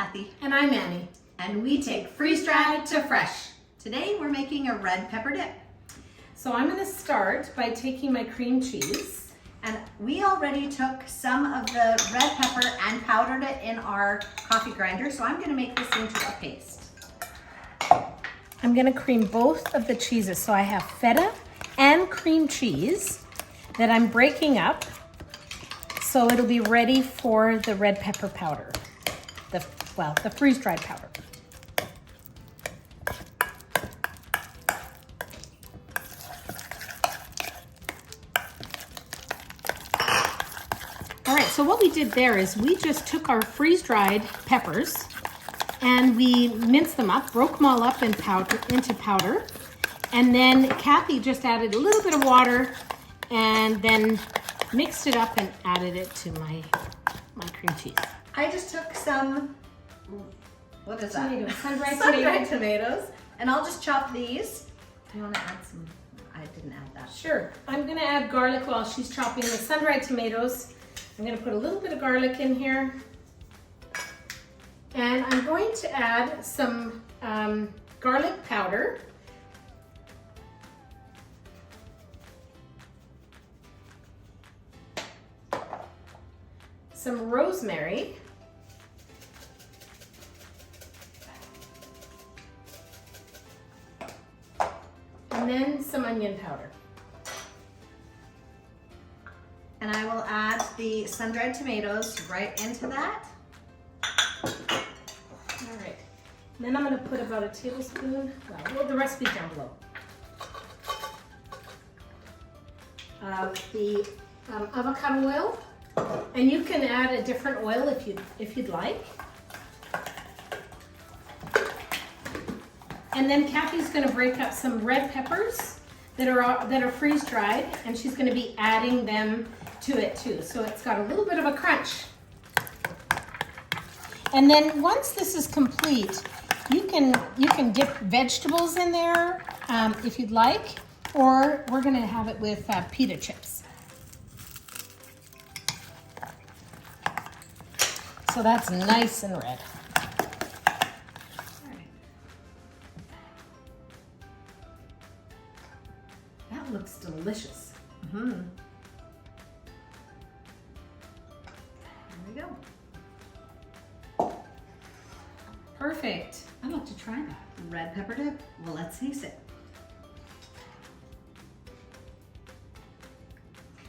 Kathy. And I'm Annie. And we take freeze-dried to fresh. Today we're making a red pepper dip. So I'm gonna start by taking my cream cheese. And we already took some of the red pepper and powdered it in our coffee grinder. So I'm gonna make this into a paste. I'm gonna cream both of the cheeses. So I have feta and cream cheese that I'm breaking up so it'll be ready for the red pepper powder. The freeze-dried powder. All right, so what we did there is we just took our freeze-dried peppers and we minced them up, broke them all up into powder. And then Kathy just added a little bit of water and then mixed it up and added it to my cream cheese. I just took some, what is that? Tomatoes, sun-dried tomatoes. And I'll just chop these. Do you want to add some? I didn't add that. Sure. I'm going to add garlic while she's chopping the sun-dried tomatoes. I'm going to put a little bit of garlic in here. And I'm going to add some garlic powder. Some rosemary. And then some onion powder. And I will add the sun-dried tomatoes right into that. All right. And then I'm going to put about a tablespoon, well, the recipe's down below, of the avocado oil. And you can add a different oil if you'd like. And then Kathy's going to break up some red peppers that are freeze-dried, and she's going to be adding them to it too. So it's got a little bit of a crunch. And then once this is complete, you can dip vegetables in there if you'd like, or we're going to have it with pita chips. So that's nice and red. That looks delicious. Mm-hmm. There we go. Perfect. I'd love to try that. Red pepper dip. Well, let's taste it.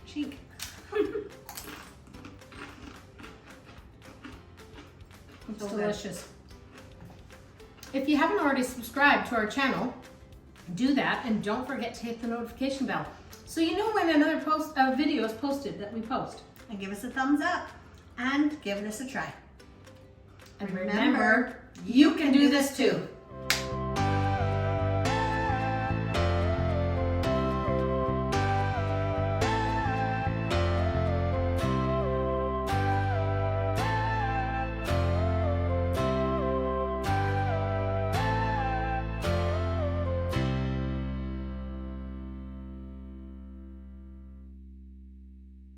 Cheek. It's So delicious. If you haven't already subscribed to our channel, do that, and don't forget to hit the notification bell so you know when another video is posted that we post. And give us a thumbs up and give this a try. And remember, you can do this too.